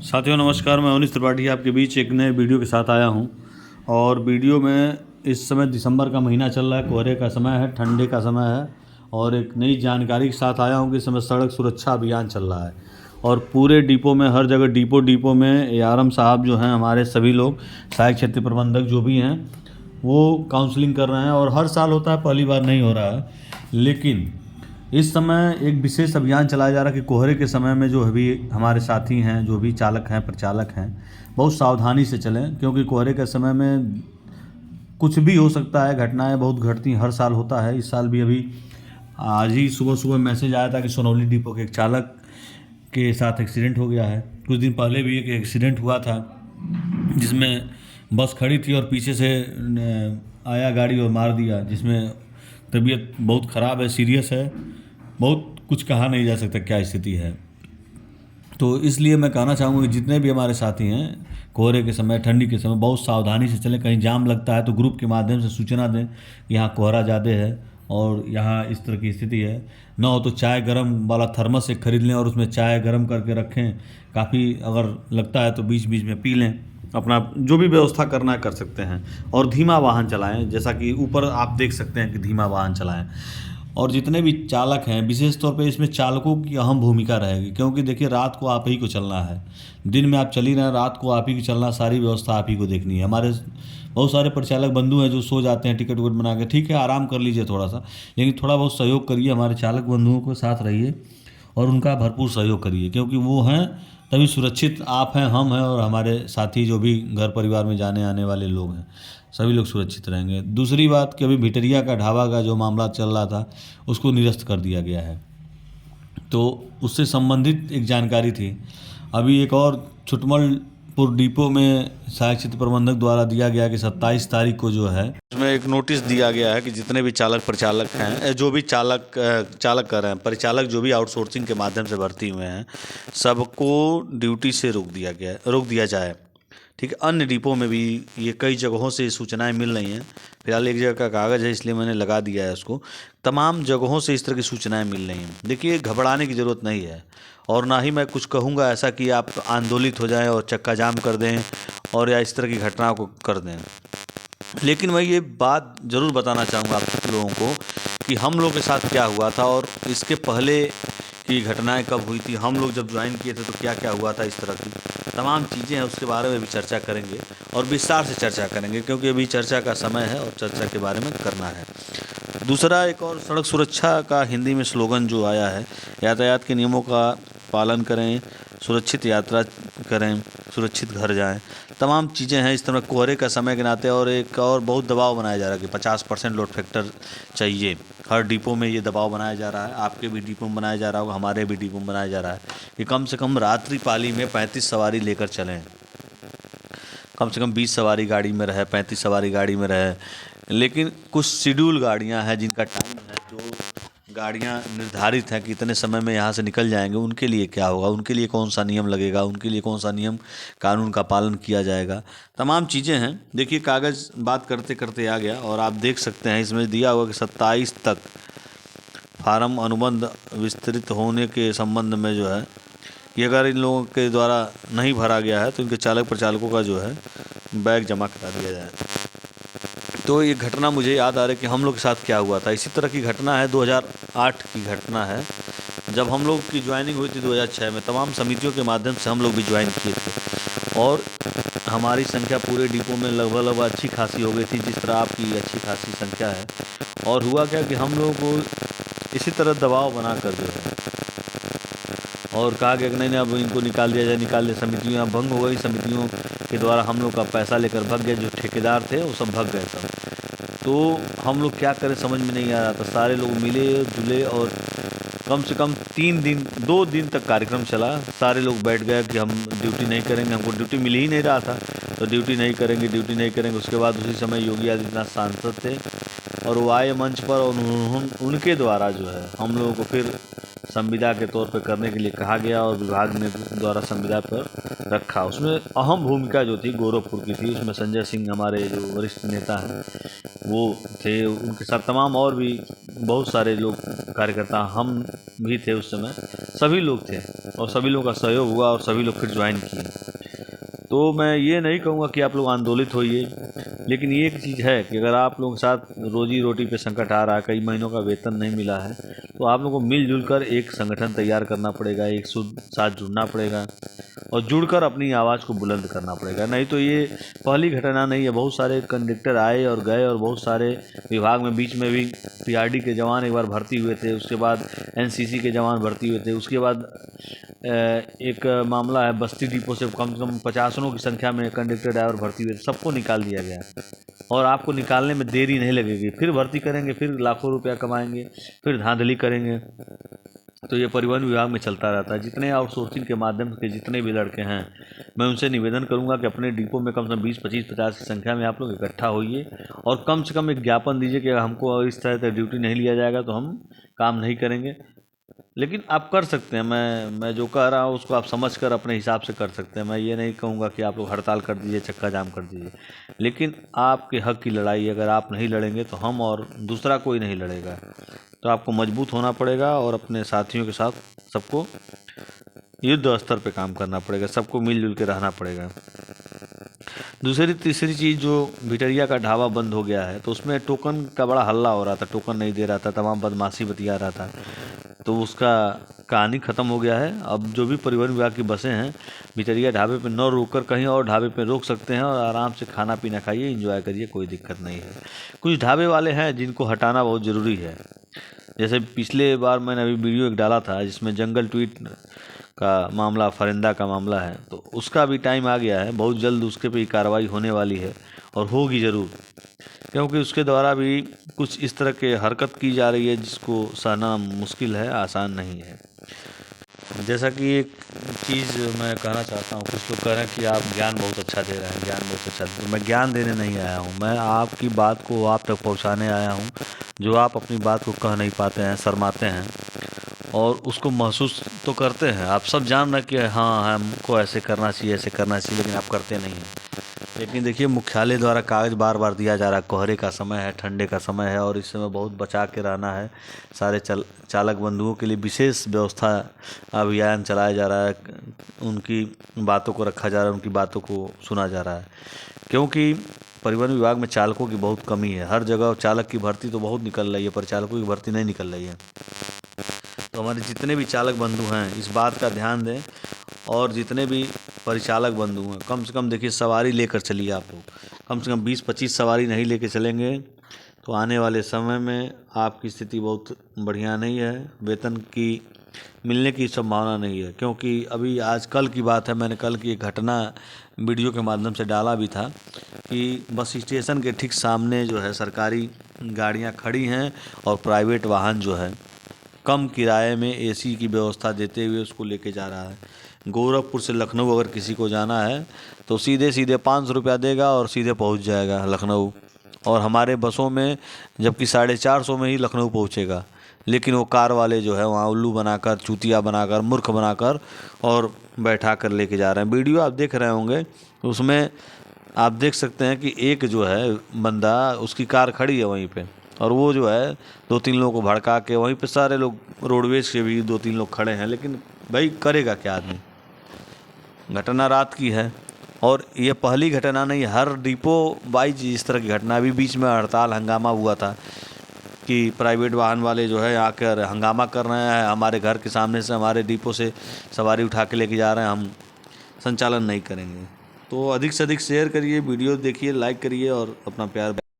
साथियों नमस्कार, मैं अवनीश त्रिपाठी आपके बीच एक नए वीडियो के साथ आया हूं। और वीडियो में इस समय दिसंबर का महीना चल रहा है, कोहरे का समय है, ठंडे का समय है और एक नई जानकारी के साथ आया हूं कि इस समय सड़क सुरक्षा अभियान चल रहा है। और पूरे डिपो में, हर जगह डिपो में ARM साहब जो हैं, हमारे सभी लोग सहायक क्षेत्र प्रबंधक जो भी हैं वो काउंसलिंग कर रहे हैं। और हर साल होता है, पहली बार नहीं हो रहा है। लेकिन इस समय एक विशेष अभियान चलाया जा रहा है कि कोहरे के समय में जो अभी हमारे साथी हैं, जो भी चालक हैं, परिचालक हैं, बहुत सावधानी से चलें, क्योंकि कोहरे के समय में कुछ भी हो सकता है। घटनाएं बहुत घटती, हर साल होता है। इस साल भी अभी आज ही सुबह सुबह मैसेज आया था कि सोनौली डिपो के एक चालक के साथ एक्सीडेंट हो गया है। कुछ दिन पहले भी एक एक्सीडेंट हुआ था जिसमें बस खड़ी थी और पीछे से आया गाड़ी और मार दिया, जिसमें तबीयत बहुत ख़राब है, सीरियस है, बहुत कुछ कहा नहीं जा सकता क्या स्थिति है। तो इसलिए मैं कहना चाहूँगा कि जितने भी हमारे साथी हैं, कोहरे के समय, ठंडी के समय बहुत सावधानी से चलें। कहीं जाम लगता है तो ग्रुप के माध्यम से सूचना दें कि यहाँ कोहरा ज़्यादा है और यहाँ इस तरह की स्थिति है। ना हो तो चाय गर्म वाला थर्मस एक खरीद लें और उसमें चाय गर्म करके रखें। काफ़ी अगर लगता है तो बीच बीच में पी लें। अपना जो भी व्यवस्था करना है कर सकते हैं। और धीमा वाहन चलाएं, जैसा कि ऊपर आप देख सकते हैं कि धीमा वाहन चलाएं। और जितने भी चालक हैं, विशेष तौर पे इसमें चालकों की अहम भूमिका रहेगी, क्योंकि देखिए रात को आप ही को चलना है। दिन में आप चल ही रहे हैं, रात को आप ही को चलना, सारी व्यवस्था आप ही को देखनी है। हमारे बहुत सारे परिचालक बंधु हैं जो सो जाते हैं टिकट विकट बना के, ठीक है आराम कर लीजिए थोड़ा सा, लेकिन थोड़ा बहुत सहयोग करिए, हमारे चालक बंधुओं के साथ रहिए और उनका भरपूर सहयोग करिए, क्योंकि वो हैं तभी सुरक्षित आप हैं, हम हैं और हमारे साथी जो भी घर परिवार में जाने आने वाले लोग हैं, सभी लोग सुरक्षित रहेंगे। दूसरी बात कि अभी भिटरिया का ढाबा का जो मामला चल रहा था उसको निरस्त कर दिया गया है, तो उससे संबंधित एक जानकारी थी। अभी एक और छुटमलपुर डिपो में सहायक क्षेत्र प्रबंधक द्वारा दिया गया कि 27 तारीख को जो है उसमें एक नोटिस दिया गया है कि जितने भी चालक परिचालक हैं, जो भी चालक कर रहे हैं, परिचालक जो भी आउटसोर्सिंग के माध्यम से भर्ती हुए हैं, सबको ड्यूटी से रोक दिया जाए। ठीक है, अन्य डिपो में भी ये कई जगहों से सूचनाएं मिल रही हैं। फिलहाल एक जगह का कागज़ है इसलिए मैंने लगा दिया है उसको। तमाम जगहों से इस तरह की सूचनाएं मिल रही हैं। देखिए घबराने की ज़रूरत नहीं है और ना ही मैं कुछ कहूँगा ऐसा कि आप आंदोलित हो जाएं और चक्का जाम कर दें और या इस तरह की घटनाओं को कर दें। लेकिन मैं ये बात ज़रूर बताना चाहूँगा आप लोगों को कि हम लोग के साथ क्या हुआ था और इसके पहले की घटनाएं कब हुई थी, हम लोग जब ज्वाइन किए थे तो क्या क्या हुआ था, इस तरह की तमाम चीज़ें हैं, उसके बारे में भी चर्चा करेंगे और विस्तार से चर्चा करेंगे, क्योंकि अभी चर्चा का समय है और चर्चा के बारे में करना है। दूसरा, एक और सड़क सुरक्षा का हिंदी में स्लोगन जो आया है, यातायात के नियमों का पालन करें, सुरक्षित यात्रा करें, सुरक्षित घर जाएं। तमाम चीज़ें हैं इस तरह। कोहरे का समय के नाते और एक और बहुत दबाव बनाया जा रहा है कि 50% लोड फैक्टर चाहिए। हर डिपो में ये दबाव बनाया जा रहा है, आपके भी डिपो में बनाया जा रहा होगा, हमारे भी डिपो में बनाया जा रहा है कि कम से कम रात्रि पाली में 35 सवारी लेकर चलें। कम से कम 20 सवारी गाड़ी में रहे, 35 सवारी गाड़ी में रहे। लेकिन कुछ शेड्यूल गाड़ियां हैं जिनका टाइम है, जो गाड़ियां निर्धारित हैं कि इतने समय में यहाँ से निकल जाएंगे, उनके लिए क्या होगा, उनके लिए कौन सा नियम लगेगा, उनके लिए कौन सा नियम कानून का पालन किया जाएगा। तमाम चीज़ें हैं। देखिए कागज़ बात करते करते आ गया और आप देख सकते हैं इसमें दिया हुआ कि 27 तक फार्म अनुबंध विस्तृत होने के संबंध में जो है कि अगर इन लोगों के द्वारा नहीं भरा गया है तो इनके चालक प्रचालकों का जो है बैग जमा करा दिया जाए। तो ये घटना मुझे याद आ रहा है कि हम लोग के साथ क्या हुआ था। इसी तरह की घटना है, 2008 की घटना है, जब हम लोग की ज्वाइनिंग हुई थी 2006 में। तमाम समितियों के माध्यम से हम लोग भी ज्वाइन किए थे और हमारी संख्या पूरे डिपो में लगभग अच्छी खासी हो गई थी, जिस तरह आपकी अच्छी खासी संख्या है। और हुआ क्या कि हम लोगों को इसी तरह दबाव बनाकर जो है और कहा गया कि नहीं अब इनको निकाल दिया जाए, समितियाँ भंग हो गई। समितियों के द्वारा हम लोग का पैसा लेकर भग गए, जो ठेकेदार थे वो सब भग गए सब। तो हम लोग क्या करें समझ में नहीं आ रहा था। सारे लोग मिले जुले और कम से कम 2 दिन तक कार्यक्रम चला। सारे लोग बैठ गए कि हम ड्यूटी नहीं करेंगे, हमको ड्यूटी मिल ही नहीं रहा था, तो ड्यूटी नहीं करेंगे। उसके बाद उसी समय योगी आदित्यनाथ सांसद थे और वो आए मंच पर और उनके द्वारा जो है हम लोगों को फिर संविदा के तौर पर करने के लिए कहा गया और विभाग ने द्वारा संविदा पर रखा। उसमें अहम भूमिका जो थी गोरखपुर की थी। उसमें संजय सिंह हमारे जो वरिष्ठ नेता हैं वो थे, उनके साथ तमाम और भी बहुत सारे लोग कार्यकर्ता, हम भी थे उस समय, सभी लोग थे और सभी लोगों का सहयोग हुआ और सभी लोग फिर ज्वाइन किए। तो मैं ये नहीं कहूँगा कि आप लोग आंदोलित होइए, लेकिन ये एक चीज़ है कि अगर आप लोगों के साथ रोजी रोटी पे संकट आ रहा है, कई महीनों का वेतन नहीं मिला है, तो आप लोगों को मिलजुल कर एक संगठन तैयार करना पड़ेगा, एक साथ जुड़ना पड़ेगा और जुड़कर अपनी आवाज़ को बुलंद करना पड़ेगा। नहीं तो ये पहली घटना नहीं है, बहुत सारे कंडक्टर आए और गए और बहुत सारे विभाग में बीच में भी पीआरडी के जवान एक बार भर्ती हुए थे, उसके बाद एनसीसी के जवान भर्ती हुए थे, उसके बाद एक मामला है बस्ती डिपो से कम 50 की संख्या में कंडक्टर ड्राइवर भर्ती हुए थे, सबको निकाल दिया गया और आपको निकालने में देरी नहीं लगेगी। फिर भर्ती करेंगे, फिर लाखों रुपया कमाएंगे, फिर धांधली करेंगे। तो ये परिवहन विभाग में चलता रहता है। जितने आउटसोर्सिंग के माध्यम से जितने भी लड़के हैं, मैं उनसे निवेदन करूंगा कि अपने डिपो में कम से कम 20, 25, 50 की संख्या में आप लोग इकट्ठा होइए और कम से कम एक ज्ञापन दीजिए कि हमको इस तरह से ड्यूटी नहीं लिया जाएगा तो हम काम नहीं करेंगे। लेकिन आप कर सकते हैं, मैं जो कह रहा हूँ उसको आप समझ कर अपने हिसाब से कर सकते हैं। मैं ये नहीं कहूँगा कि आप लोग हड़ताल कर दीजिए, चक्का जाम कर दीजिए, लेकिन आपके हक की लड़ाई अगर आप नहीं लड़ेंगे तो हम और दूसरा कोई नहीं लड़ेगा। तो आपको मजबूत होना पड़ेगा और अपने साथियों के साथ सबको युद्ध स्तर पे काम करना पड़ेगा, सबको मिलजुल के रहना पड़ेगा। दूसरी तीसरी चीज़, जो भिटरिया का ढाबा बंद हो गया है तो उसमें टोकन का बड़ा हल्ला हो रहा था, टोकन नहीं दे रहा था, तमाम बदमाशी बतिया रहा था, तो उसका कहानी ख़त्म हो गया है। अब जो भी परिवहन विभाग की बसें हैं, भिटरिया ढाबे पे न रोककर कहीं और ढाबे पे रोक सकते हैं और आराम से खाना पीना खाइए, एंजॉय करिए, कोई दिक्कत नहीं है। कुछ ढाबे वाले हैं जिनको हटाना बहुत ज़रूरी है। जैसे पिछले बार मैंने अभी वीडियो एक डाला था जिसमें जंगल ट्वीट का मामला, फरिंदा का मामला है, तो उसका भी टाइम आ गया है, बहुत जल्द उसके पे कार्रवाई होने वाली है और होगी ज़रूर, क्योंकि उसके द्वारा भी कुछ इस तरह के हरकत की जा रही है जिसको सहना मुश्किल है, आसान नहीं है। जैसा कि एक चीज़ मैं कहना चाहता हूँ, कुछ लोग कह रहे हैं कि आप ज्ञान बहुत अच्छा दे रहे हैं, ज्ञान बहुत अच्छा दे रहे हैं। मैं ज्ञान देने नहीं आया हूँ, मैं आपकी बात को आप तक पहुँचाने आया हूँ। जो आप अपनी बात को कह नहीं पाते हैं, शर्माते हैं और उसको महसूस तो करते हैं, आप सब जान रहे कि हाँ हमको ऐसे करना चाहिए, ऐसे करना चाहिए, लेकिन आप करते नहीं हैं। लेकिन देखिए, मुख्यालय द्वारा कागज़ बार बार दिया जा रहा है, कोहरे का समय है, ठंडे का समय है और इस समय बहुत बचा के रहना है। सारे चालक बंधुओं के लिए विशेष व्यवस्था अभियान चलाया जा रहा है, उनकी बातों को रखा जा रहा है, उनकी बातों को सुना जा रहा है, क्योंकि परिवहन विभाग में चालकों की बहुत कमी है। हर जगह चालक की भर्ती तो बहुत निकल रही है पर चालकों की भर्ती नहीं निकल रही है। तो हमारे जितने भी चालक बंधु हैं इस बात का ध्यान दें और जितने भी परिचालक बंधु हैं, कम से कम देखिए सवारी लेकर चलिए। आप लोग कम से कम 20-25 सवारी नहीं लेके चलेंगे तो आने वाले समय में आपकी स्थिति बहुत बढ़िया नहीं है, वेतन की मिलने की संभावना नहीं है। क्योंकि अभी आज कल की बात है, मैंने कल की एक घटना वीडियो के माध्यम से डाला भी था कि बस स्टेशन के ठीक सामने जो है सरकारी गाड़ियां खड़ी हैं और प्राइवेट वाहन जो है कम किराए में एसी की व्यवस्था देते हुए उसको लेके जा रहा है। गोरखपुर से लखनऊ अगर किसी को जाना है तो सीधे सीधे 500 रुपया देगा और सीधे पहुंच जाएगा लखनऊ, और हमारे बसों में जबकि 450 में ही लखनऊ पहुंचेगा, लेकिन वो कार वाले जो है वहाँ उल्लू बनाकर, चूतिया बनाकर, मूर्ख बनाकर और बैठा कर लेके जा रहे हैं। वीडियो आप देख रहे होंगे, उसमें आप देख सकते हैं कि एक जो है बंदा, उसकी कार खड़ी है वहीं पे और वो जो है 2-3 लोगों को भड़का के, वहीं पे सारे लोग रोडवेज के भी 2-3 लोग खड़े हैं, लेकिन भाई करेगा क्या आदमी। घटना रात की है और ये पहली घटना नहीं, हर डिपो वाइज इस तरह की घटना। अभी बीच में हड़ताल हंगामा हुआ था कि प्राइवेट वाहन वाले जो है आकर हंगामा कर रहे हैं, हमारे घर के सामने से हमारे डिपो से सवारी उठा के लेके जा रहे हैं, हम संचालन नहीं करेंगे। तो अधिक से अधिक शेयर करिए, वीडियो देखिए, लाइक करिए और अपना प्यार